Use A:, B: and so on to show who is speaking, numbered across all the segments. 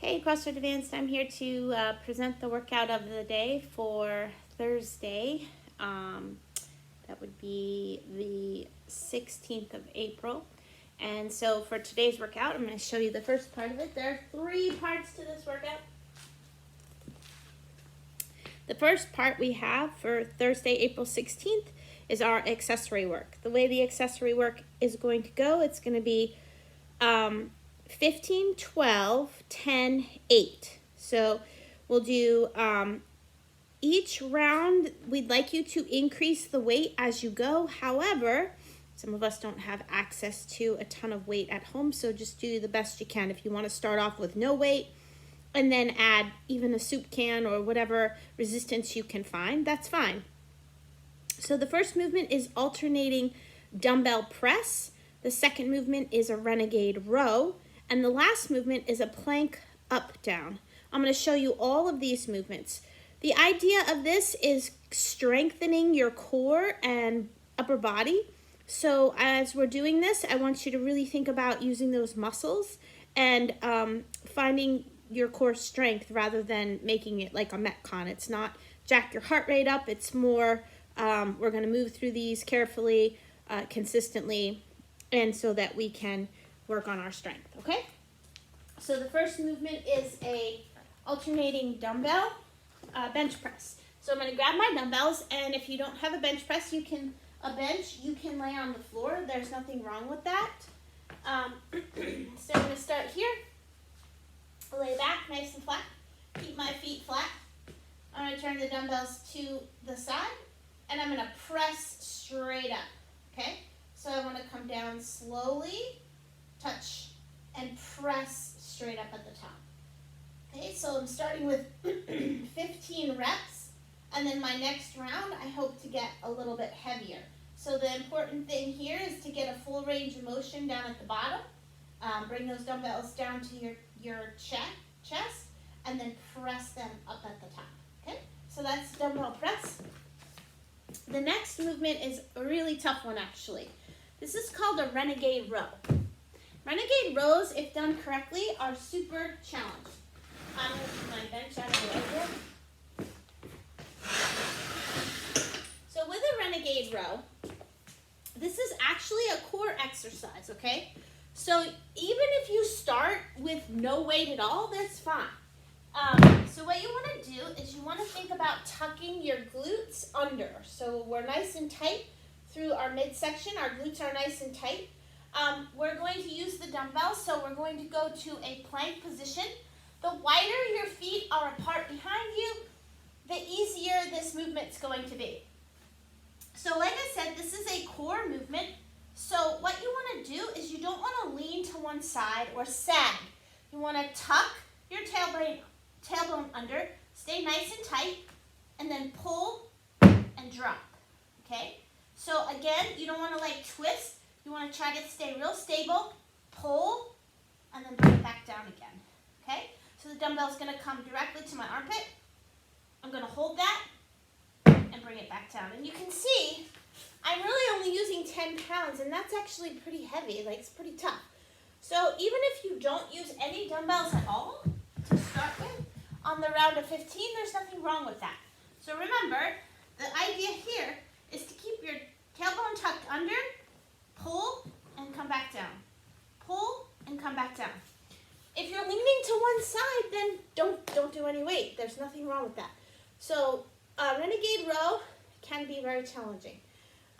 A: Hey, CrossFit Advanced, I'm here to present the workout of the day for Thursday. That would be the 16th of April. And so for today's workout, I'm going to show you the first part of it. There are 3 parts to this workout. The first part we have for Thursday, April 16th is our accessory work. The way the accessory work is going to go, it's going to be 15, 12, 10, 8. So we'll do each round. We'd like you to increase the weight as you go. However, some of us don't have access to a ton of weight at home, so just do the best you can. If you want to start off with no weight and then add even a soup can or whatever resistance you can find, that's fine. So the first movement is alternating dumbbell press. The second movement is a Renegade Row. And the last movement is a plank up down. I'm going to show you all of these movements. The idea of this is strengthening your core and upper body. So as we're doing this, I want you to really think about using those muscles and finding your core strength rather than making it like a Metcon. It's not jack your heart rate up. It's more, we're going to move through these carefully, consistently, and so that we can work on our strength, okay? So the first movement is a alternating dumbbell bench press. So I'm going to grab my dumbbells, and if you don't have a bench press, you can lay on the floor. There's nothing wrong with that. So I'm going to start here. Lay back nice and flat. Keep my feet flat. I'm going to turn the dumbbells to the side, and I'm going to press straight up, okay? So I want to come down slowly, touch, and press straight up at the top. Okay, so I'm starting with 15 reps, and then my next round I hope to get a little bit heavier. So the important thing here is to get a full range of motion down at the bottom. Bring those dumbbells down to your chest, and then press them up at the top. Okay, so that's dumbbell press. The next movement is a really tough one, actually. This is called a Renegade Row. Renegade rows, if done correctly, are super challenging. I'm going to put my bench out of the way here. So with a Renegade Row, this is actually a core exercise, okay? So even if you start with no weight at all, that's fine. So what you want to do is you want to think about tucking your glutes under. So we're nice and tight through our midsection. Our glutes are nice and tight. We're going to use the dumbbells, so we're going to go to a plank position. The wider your feet are apart behind you, the easier this movement's going to be. So like I said, this is a core movement. So what you want to do is you don't want to lean to one side or sag. You want to tuck your tailbone under, stay nice and tight, and then pull and drop, okay? So again, you don't want to like twist. You want to try to stay real stable, pull, and then bring it back down again, okay? So the dumbbell is going to come directly to my armpit. I'm going to hold that and bring it back down. And you can see I'm really only using 10 pounds, and that's actually pretty heavy. Like, it's pretty tough. So even if you don't use any dumbbells at all to start with, on the round of 15, there's nothing wrong with that. So remember, the idea here is to keep your tailbone tucked under, pull, and come back down. Pull, and come back down. If you're leaning to one side, then don't do any weight. There's nothing wrong with that. So Renegade Row can be very challenging.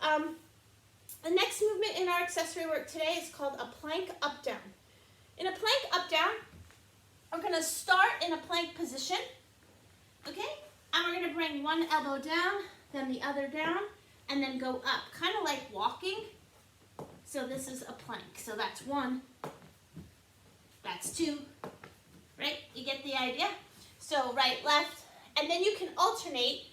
A: The next movement in our accessory work today is called a plank up down. In a plank up down, we're going to start in a plank position, okay? And we're going to bring one elbow down, then the other down, and then go up, kind of like walking. So this is a plank. So that's 1, that's 2, right? You get the idea? So right, left, and then you can alternate.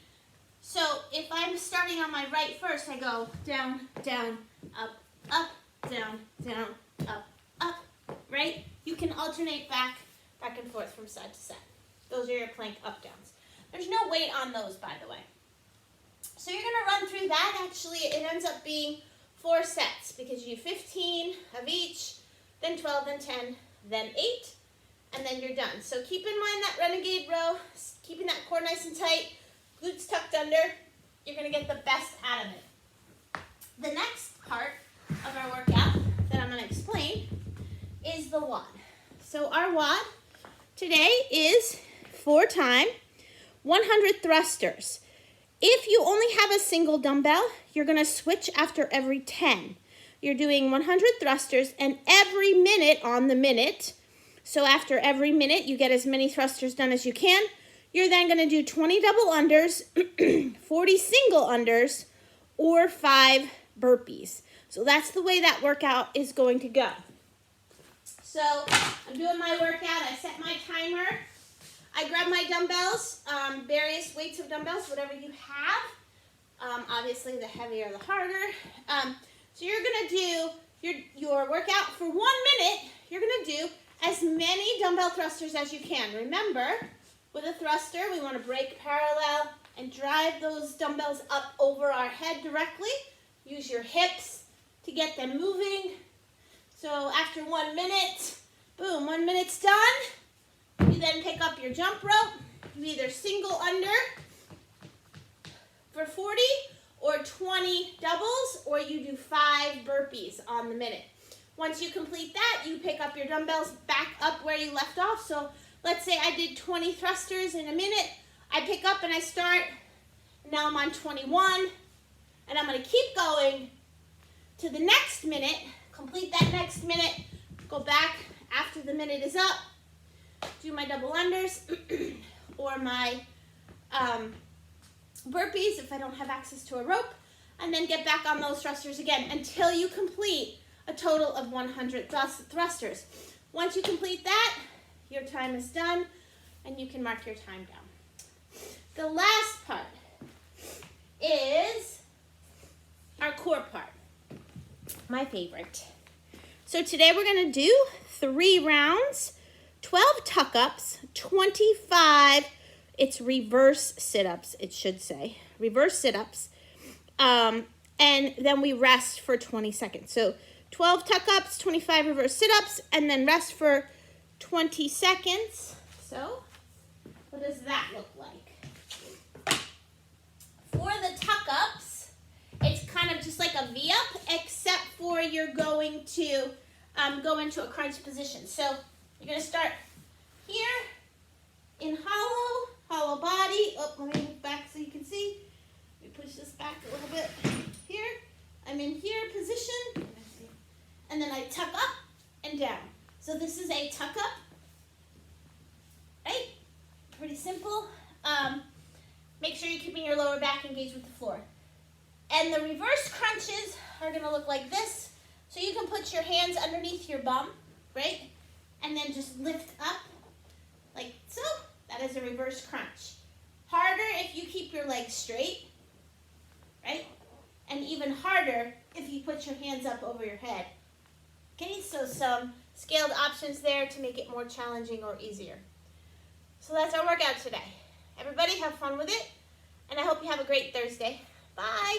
A: So if I'm starting on my right first, I go down, down, up, up, down, down, up, up, right? You can alternate back and forth from side to side. Those are your plank up downs. There's no weight on those, by the way. So you're going to run through that. Actually, it ends up being 4 sets because you do 15 of each, then 12, then 10, then 8, and then you're done. So keep in mind that Renegade row, keeping that core nice and tight, glutes tucked under, you're gonna get the best out of it. The next part of our workout that I'm gonna explain is the WOD. So our WOD today is 4 times 100 thrusters. If you only have a single dumbbell, you're gonna switch after every 10. You're doing 100 thrusters and every minute on the minute. So after every minute, you get as many thrusters done as you can. You're then gonna do 20 double unders, 40 single unders, or 5 burpees. So that's the way that workout is going to go. So I'm doing my workout, I set my timer. I grab my dumbbells, various weights of dumbbells, whatever you have. Obviously, the heavier, the harder. So you're gonna do your workout for 1 minute. You're gonna do as many dumbbell thrusters as you can. Remember, with a thruster, we wanna break parallel and drive those dumbbells up over our head directly. Use your hips to get them moving. So after 1 minute, boom, 1 minute's done. You then pick up your jump rope. You either single under for 40 or 20 doubles, or you do 5 burpees on the minute. Once you complete that, you pick up your dumbbells back up where you left off. So let's say I did 20 thrusters in a minute. I pick up and I start. Now I'm on 21, and I'm gonna keep going to the next minute, complete that next minute, go back after the minute is up, do my double unders or my burpees if I don't have access to a rope, and then get back on those thrusters again until you complete a total of 100 thrusters. Once you complete that, your time is done and you can mark your time down. The last part is our core part, my favorite. So today we're gonna do 3 rounds, 12 tuck-ups, 25, it's reverse sit-ups, it should say, reverse sit-ups, and then we rest for 20 seconds. So 12 tuck-ups, 25 reverse sit-ups, and then rest for 20 seconds. So what does that look like? For the tuck-ups, it's kind of just like a V-up, except for you're going to go into a crunch position. So you're going to start here in hollow body. Oh, let me move back so you can see. Let me push this back a little bit. Here, I'm in here position. And then I tuck up and down. So this is a tuck up, right? Pretty simple. Make sure you're keeping your lower back engaged with the floor. And the reverse crunches are going to look like this. So you can put your hands underneath your bum, right? And then just lift up like so. That is a reverse crunch. Harder if you keep your legs straight, right? And even harder if you put your hands up over your head. Okay, so some scaled options there to make it more challenging or easier. So that's our workout today. Everybody have fun with it, and I hope you have a great Thursday. Bye.